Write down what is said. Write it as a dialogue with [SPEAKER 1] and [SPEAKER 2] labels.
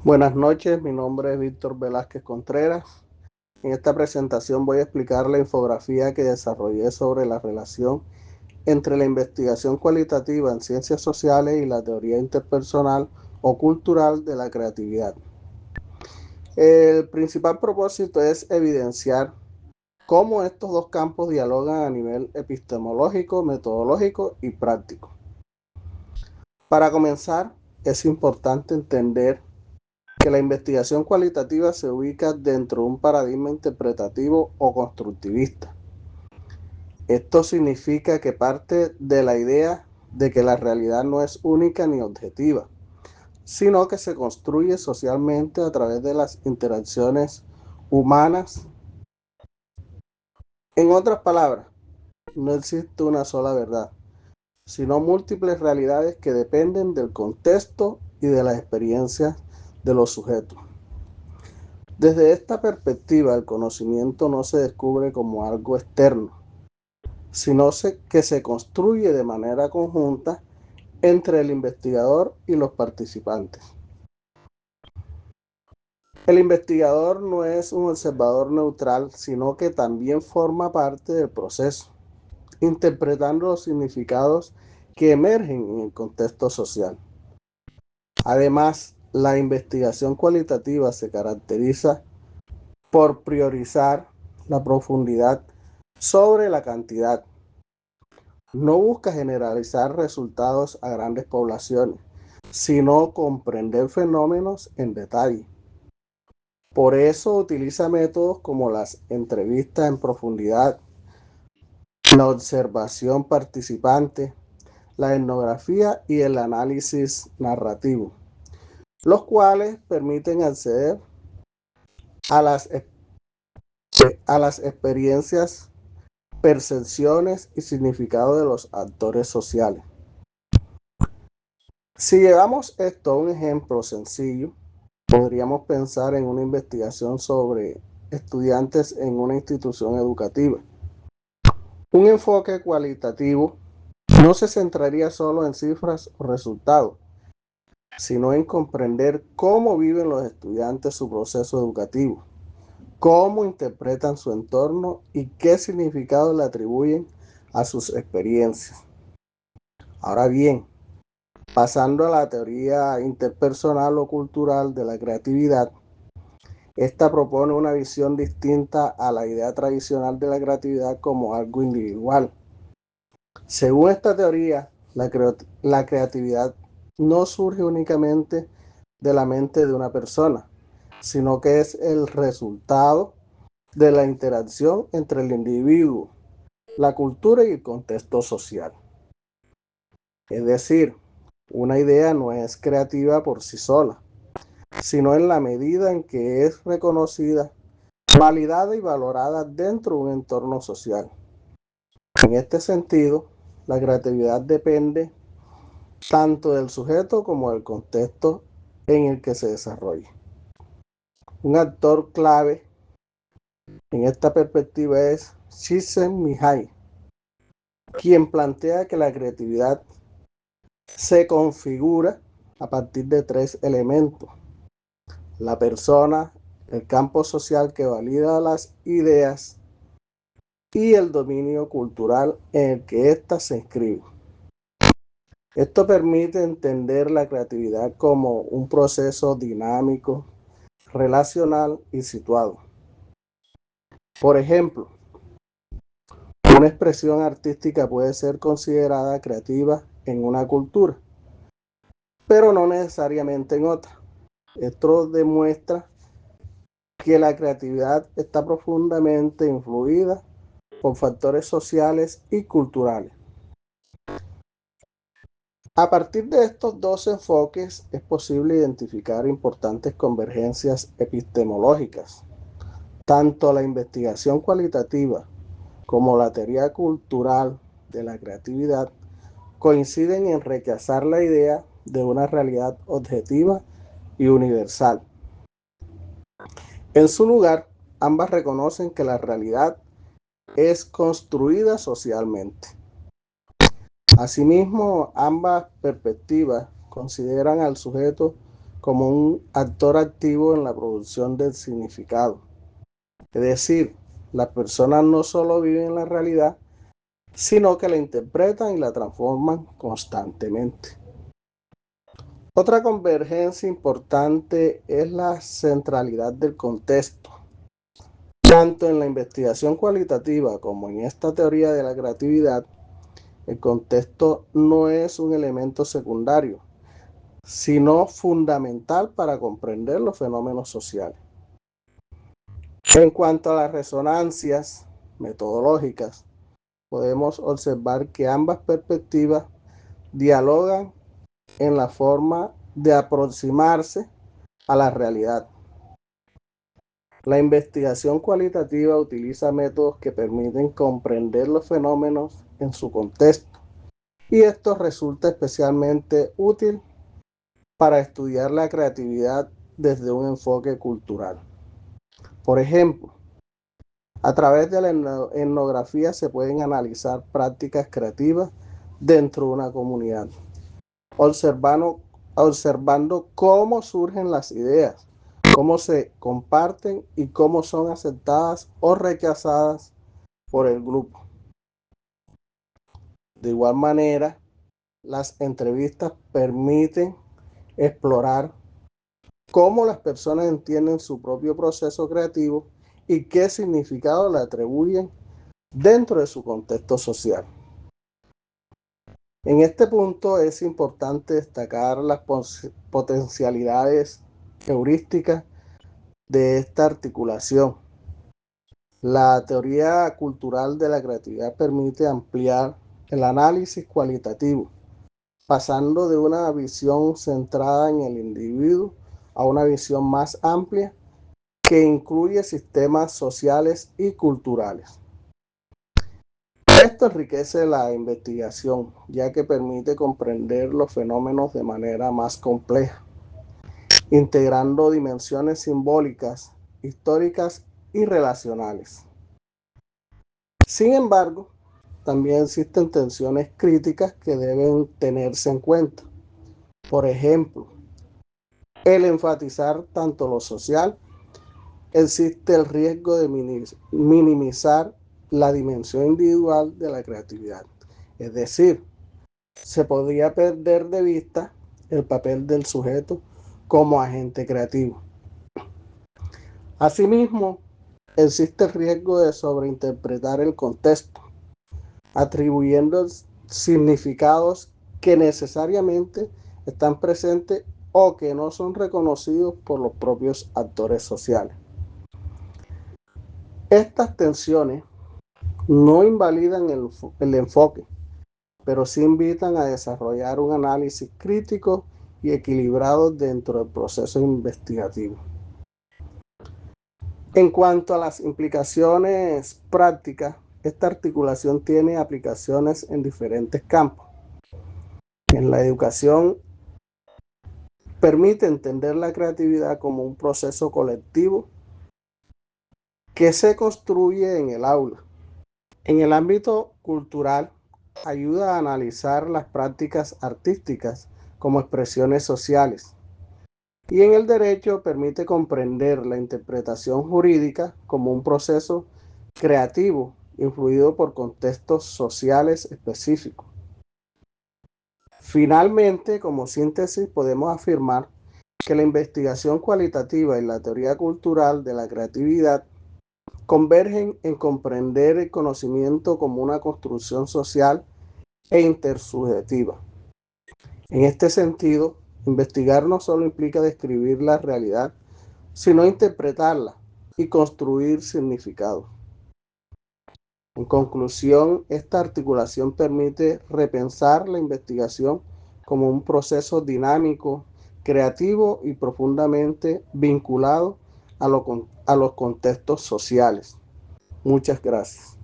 [SPEAKER 1] Buenas noches, mi nombre es Víctor Velázquez Contreras. En esta presentación voy a explicar la infografía que desarrollé sobre la relación entre la investigación cualitativa en ciencias sociales y la teoría interpersonal o cultural de la creatividad. El principal propósito es evidenciar cómo estos dos campos dialogan a nivel epistemológico, metodológico y práctico. Para comenzar, es importante entender que la investigación cualitativa se ubica dentro de un paradigma interpretativo o constructivista. Esto significa que parte de la idea de que la realidad no es única ni objetiva, sino que se construye socialmente a través de las interacciones humanas. En otras palabras, no existe una sola verdad, sino múltiples realidades que dependen del contexto y de las experiencias de los sujetos. Desde esta perspectiva, el conocimiento no se descubre como algo externo, sino que se construye de manera conjunta entre el investigador y los participantes. El investigador no es un observador neutral, sino que también forma parte del proceso, interpretando los significados que emergen en el contexto social. Además, la investigación cualitativa se caracteriza por priorizar la profundidad sobre la cantidad. No busca generalizar resultados a grandes poblaciones, sino comprender fenómenos en detalle. Por eso utiliza métodos como las entrevistas en profundidad, la observación participante, la etnografía y el análisis narrativo, los cuales permiten acceder a las experiencias, percepciones y significado de los actores sociales. Si llevamos esto a un ejemplo sencillo, podríamos pensar en una investigación sobre estudiantes en una institución educativa. Un enfoque cualitativo no se centraría solo en cifras o resultados, sino en comprender cómo viven los estudiantes su proceso educativo, cómo interpretan su entorno y qué significado le atribuyen a sus experiencias. Ahora bien, pasando a la teoría interpersonal o cultural de la creatividad, esta propone una visión distinta a la idea tradicional de la creatividad como algo individual. Según esta teoría, la creatividad no surge únicamente de la mente de una persona, sino que es el resultado de la interacción entre el individuo, la cultura y el contexto social. Es decir, una idea no es creativa por sí sola, sino en la medida en que es reconocida, validada y valorada dentro de un entorno social. En este sentido, la creatividad depende tanto del sujeto como del contexto en el que se desarrolla. Un actor clave en esta perspectiva es Csikszentmihalyi, quien plantea que la creatividad se configura a partir de tres elementos: la persona, el campo social que valida las ideas y el dominio cultural en el que ésta se inscribe. Esto permite entender la creatividad como un proceso dinámico, relacional y situado. Por ejemplo, una expresión artística puede ser considerada creativa en una cultura, pero no necesariamente en otra. Esto demuestra que la creatividad está profundamente influida por factores sociales y culturales. A partir de estos dos enfoques es posible identificar importantes convergencias epistemológicas. Tanto la investigación cualitativa como la teoría cultural de la creatividad coinciden en rechazar la idea de una realidad objetiva y universal. En su lugar, ambas reconocen que la realidad es construida socialmente. Asimismo, ambas perspectivas consideran al sujeto como un actor activo en la producción del significado. Es decir, las personas no solo viven la realidad, sino que la interpretan y la transforman constantemente. Otra convergencia importante es la centralidad del contexto. Tanto en la investigación cualitativa como en esta teoría de la creatividad, el contexto no es un elemento secundario, sino fundamental para comprender los fenómenos sociales. En cuanto a las resonancias metodológicas, podemos observar que ambas perspectivas dialogan en la forma de aproximarse a la realidad. La investigación cualitativa utiliza métodos que permiten comprender los fenómenos en su contexto, y esto resulta especialmente útil para estudiar la creatividad desde un enfoque cultural. Por ejemplo, a través de la etnografía se pueden analizar prácticas creativas dentro de una comunidad, observando cómo surgen las ideas, cómo se comparten y cómo son aceptadas o rechazadas por el grupo. De igual manera, las entrevistas permiten explorar cómo las personas entienden su propio proceso creativo y qué significado le atribuyen dentro de su contexto social. En este punto es importante destacar las potencialidades heurísticas de esta articulación. La teoría cultural de la creatividad permite ampliar el análisis cualitativo, pasando de una visión centrada en el individuo a una visión más amplia que incluye sistemas sociales y culturales. Esto enriquece la investigación, ya que permite comprender los fenómenos de manera más compleja, integrando dimensiones simbólicas, históricas y relacionales. Sin embargo, también existen tensiones críticas que deben tenerse en cuenta. Por ejemplo, el enfatizar tanto lo social, existe el riesgo de minimizar la dimensión individual de la creatividad. Es decir, se podría perder de vista el papel del sujeto como agente creativo. Asimismo, existe el riesgo de sobreinterpretar el contexto, atribuyendo significados que necesariamente están presentes o que no son reconocidos por los propios actores sociales. Estas tensiones no invalidan el enfoque, pero sí invitan a desarrollar un análisis crítico y equilibrado dentro del proceso investigativo. En cuanto a las implicaciones prácticas, esta articulación tiene aplicaciones en diferentes campos. En la educación, permite entender la creatividad como un proceso colectivo que se construye en el aula. En el ámbito cultural, ayuda a analizar las prácticas artísticas como expresiones sociales. Y en el derecho permite comprender la interpretación jurídica como un proceso creativo influido por contextos sociales específicos. Finalmente, como síntesis, podemos afirmar que la investigación cualitativa y la teoría cultural de la creatividad convergen en comprender el conocimiento como una construcción social e intersubjetiva. En este sentido, investigar no solo implica describir la realidad, sino interpretarla y construir significado. En conclusión, esta articulación permite repensar la investigación como un proceso dinámico, creativo y profundamente vinculado a los contextos sociales. Muchas gracias.